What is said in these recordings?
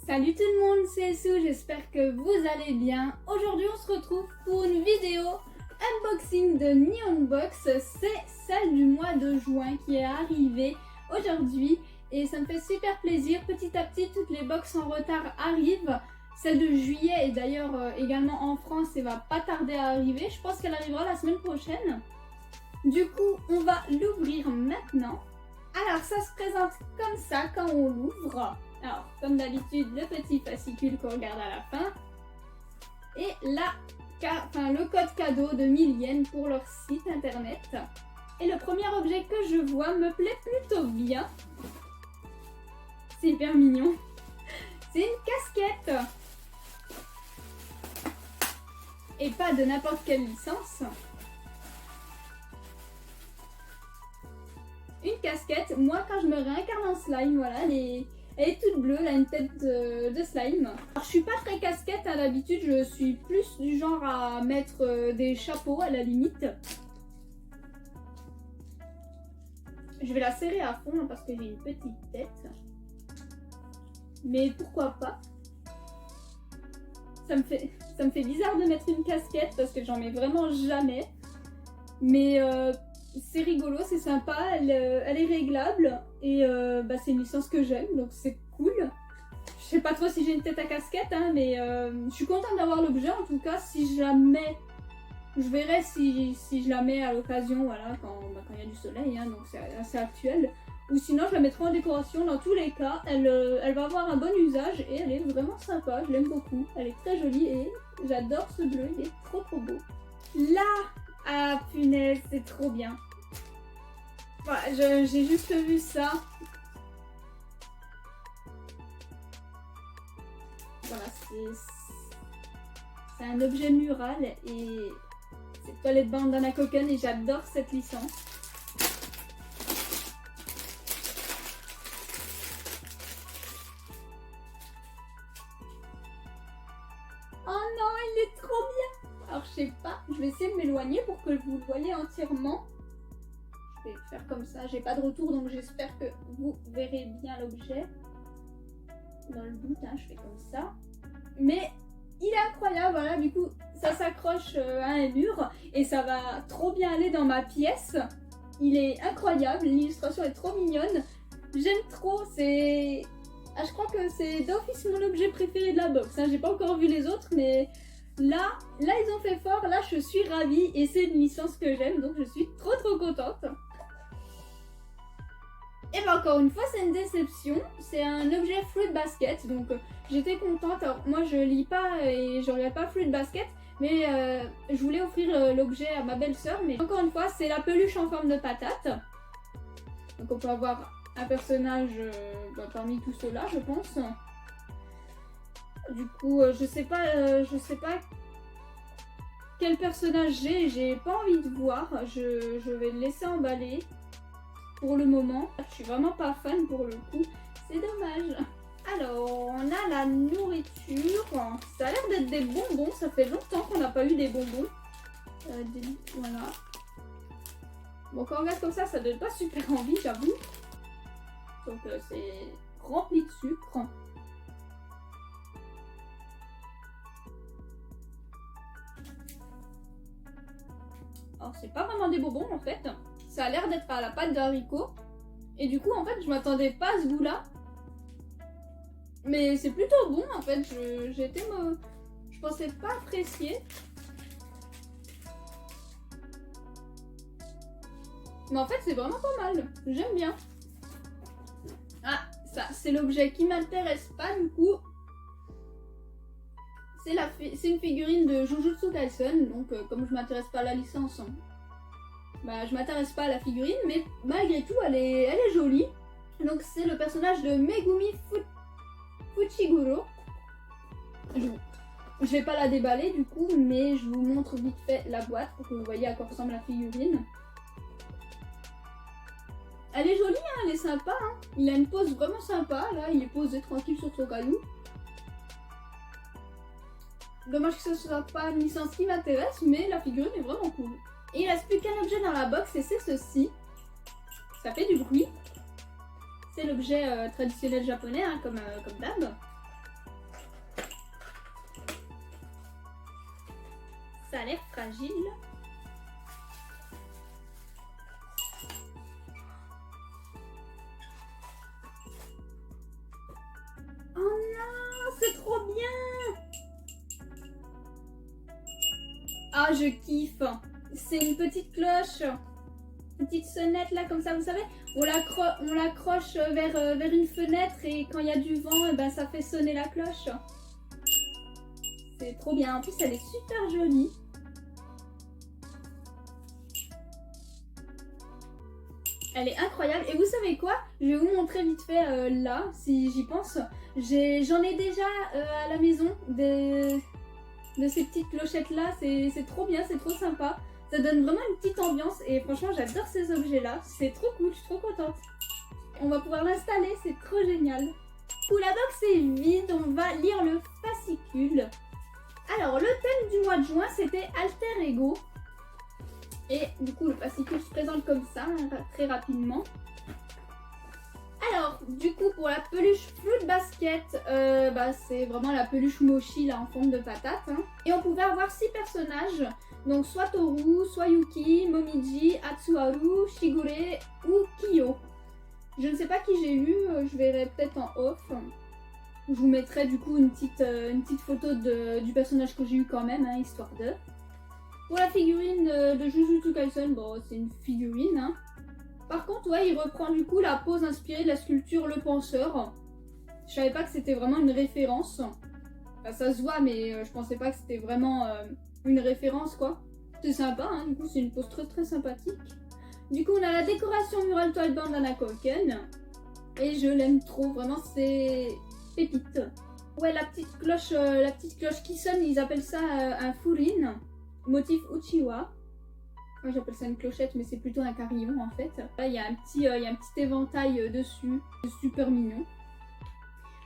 Salut tout le monde, c'est Sue, j'espère que vous allez bien. Aujourd'hui on se retrouve pour une vidéo unboxing de Neon Box. C'est celle du mois de juin qui est arrivée aujourd'hui et ça me fait super plaisir. Petit à petit toutes les box en retard arrivent. Celle de juillet est d'ailleurs également en France et va pas tarder à arriver. Je pense qu'elle arrivera la semaine prochaine. Du coup on va l'ouvrir maintenant. Alors ça se présente comme ça quand on l'ouvre. Alors, comme d'habitude, le petit fascicule qu'on regarde à la fin. Et le code cadeau de 1000 yens pour leur site internet. Et le premier objet que je vois me plaît plutôt bien. C'est hyper mignon. C'est une casquette. Et pas de n'importe quelle licence. Une casquette, moi quand je me réincarne en slime, voilà, elle est toute bleue, elle a une tête de slime. Alors je suis pas très casquette, à l'habitude je suis plus du genre à mettre des chapeaux à la limite. Je vais la serrer à fond hein, parce que j'ai une petite tête. Mais pourquoi pas? Ça me fait bizarre de mettre une casquette parce que j'en mets vraiment jamais. Mais c'est rigolo, c'est sympa, elle est réglable et c'est une licence que j'aime donc c'est cool. Je sais pas trop si j'ai une tête à casquette hein, mais je suis contente d'avoir l'objet en tout cas. Si je la mets, je verrai si je la mets à l'occasion, voilà, quand il y a du soleil hein, donc c'est assez actuel. Ou sinon je la mettrai en décoration. Dans tous les cas, elle va avoir un bon usage et elle est vraiment sympa, je l'aime beaucoup. Elle est très jolie et j'adore ce bleu, il est trop beau. Là, ah punaise, c'est trop bien. Voilà, j'ai juste vu ça. Voilà, c'est un objet mural et c'est Toilette Bandana Koken et j'adore cette licence. Oh non, il est trop bien! Alors je sais pas, je vais essayer de m'éloigner pour que vous le voyez entièrement. Je vais faire comme ça, j'ai pas de retour donc j'espère que vous verrez bien l'objet. Dans le doute, hein, je fais comme ça. Mais il est incroyable, voilà, du coup ça s'accroche à un mur et ça va trop bien aller dans ma pièce. Il est incroyable, l'illustration est trop mignonne. J'aime trop, c'est... Ah, je crois que c'est d'office mon objet préféré de la box, hein. J'ai pas encore vu les autres mais... Là, ils ont fait fort, là je suis ravie et c'est une licence que j'aime donc je suis trop contente. Et bien encore une fois c'est une déception, c'est un objet Fruit Basket donc j'étais contente. Alors moi je lis pas et je regarde pas Fruit Basket mais je voulais offrir l'objet à ma belle-sœur mais encore une fois c'est la peluche en forme de patate. Donc on peut avoir un personnage parmi tous ceux-là je pense. Du coup, je sais pas quel personnage j'ai pas envie de voir. Je vais le laisser emballer pour le moment. Je suis vraiment pas fan pour le coup, c'est dommage. Alors, on a la nourriture. Ça a l'air d'être des bonbons, ça fait longtemps qu'on n'a pas eu des bonbons. Voilà. Bon, quand on regarde comme ça donne pas super envie, j'avoue. Donc, c'est rempli de sucre. Alors c'est pas vraiment des bonbons en fait, ça a l'air d'être à la pâte de haricot. Et du coup en fait je m'attendais pas à ce goût là. Mais c'est plutôt bon en fait, je pensais pas apprécier. Mais en fait c'est vraiment pas mal, j'aime bien. Ah ça c'est l'objet qui m'intéresse pas du coup. C'est une figurine de Jujutsu Kaisen, donc comme je m'intéresse pas à la licence, je m'intéresse pas à la figurine, mais malgré tout elle est jolie. Donc c'est le personnage de Megumi Fuchiguro. Je vais pas la déballer du coup, mais je vous montre vite fait la boîte pour que vous voyez à quoi ressemble la figurine. Elle est jolie, hein, elle est sympa, hein. Il a une pose vraiment sympa, là il est posé tranquille sur son caillou. Dommage que ce soit pas une licence qui m'intéresse, mais la figurine est vraiment cool. Et il reste plus qu'un objet dans la box et c'est ceci. Ça fait du bruit. C'est l'objet traditionnel japonais, hein, comme d'hab. fragile. Oh non, c'est trop bien! Ah, je kiffe! C'est une petite cloche, une petite sonnette là, comme ça, vous savez, on l'accroche vers une fenêtre et quand il y a du vent, et ben, ça fait sonner la cloche. C'est trop bien. En plus, elle est super jolie. Elle est incroyable. Et vous savez quoi? Je vais vous montrer vite fait là, si j'y pense. J'en ai déjà à la maison de ces petites clochettes là. C'est trop bien, c'est trop sympa. Ça donne vraiment une petite ambiance et franchement j'adore ces objets là. C'est trop cool, je suis trop contente. On va pouvoir l'installer, c'est trop génial. Pour la box est vide, on va lire le fascicule. Alors le thème du mois de juin c'était Alter Ego. Et du coup le fascicule se présente comme ça, très rapidement. Alors du coup pour la peluche Fruit Basket, c'est vraiment la peluche Mochi là en forme de patate. Hein. Et on pouvait avoir 6 personnages, donc soit Toru, soit Yuki, Momiji, Atsuharu, Shigure ou Kiyo. Je ne sais pas qui j'ai eu, je verrai peut-être en off. Je vous mettrai du coup une petite photo du personnage que j'ai eu quand même, hein, histoire de. Pour la figurine de Jujutsu Kaisen, bon c'est une figurine. Hein. Par contre, ouais, il reprend du coup la pose inspirée de la sculpture Le Penseur. Je savais pas que c'était vraiment une référence. Enfin, ça se voit, mais je pensais pas que c'était vraiment une référence quoi. C'est sympa, hein, du coup c'est une pose très très sympathique. Du coup on a la décoration murale toile bandana Koken. Et je l'aime trop, vraiment c'est pépite. Ouais, la petite cloche qui sonne, ils appellent ça un furin. Motif Uchiwa. Moi j'appelle ça une clochette mais c'est plutôt un carillon en fait. Là il y a un petit éventail dessus, c'est super mignon.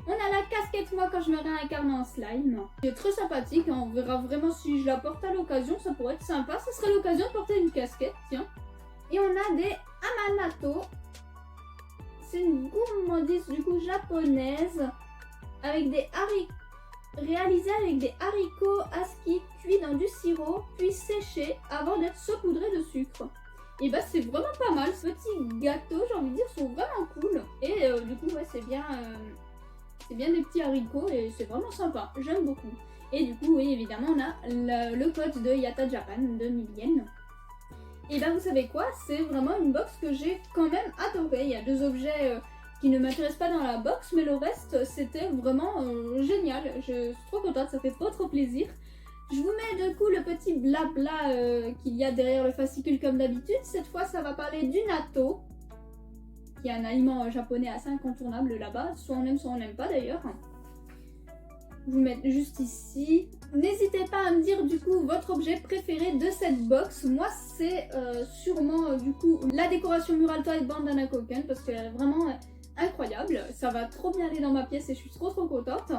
On a la casquette moi quand je me réincarne en slime. C'est très sympathique, hein. On verra vraiment si je la porte à l'occasion, ça pourrait être sympa. Ça serait l'occasion de porter une casquette, tiens. Et on a des Amanato. C'est une gourmandise du coup japonaise avec des haricots. Réalisé avec des haricots aski cuits dans du sirop, puis séchés avant d'être saupoudrés de sucre. Et bah c'est vraiment pas mal, ce petit gâteau, j'ai envie de dire, sont vraiment cool. Et du coup ouais, c'est bien des petits haricots et c'est vraiment sympa, j'aime beaucoup. Et du coup oui évidemment on a le code de Yata Japan de 1000 yens. Et bah vous savez quoi, c'est vraiment une box que j'ai quand même adorée. Il y a 2 objets qui ne m'intéresse pas dans la box, mais le reste c'était vraiment génial. Je suis trop contente, ça fait trop plaisir. Je vous mets du coup le petit blabla qu'il y a derrière le fascicule comme d'habitude. Cette fois ça va parler du natto, qui est un aliment japonais assez incontournable là-bas. Soit on aime, soit on n'aime pas d'ailleurs. Je vous mets juste ici. N'hésitez pas à me dire du coup votre objet préféré de cette box. Moi c'est sûrement du coup la décoration murale toile bandana Koken parce qu'elle est vraiment incroyable, ça va trop bien aller dans ma pièce et je suis trop contente.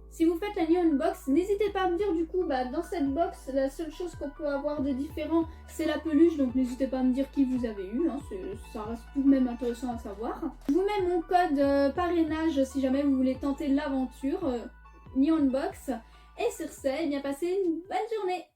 Si vous faites la Neon Box, n'hésitez pas à me dire du coup, dans cette box, la seule chose qu'on peut avoir de différent, c'est la peluche, donc n'hésitez pas à me dire qui vous avez eu, hein, ça reste tout de même intéressant à savoir. Je vous mets mon code parrainage si jamais vous voulez tenter l'aventure Neon Box. Et sur ce, eh bien passez une bonne journée.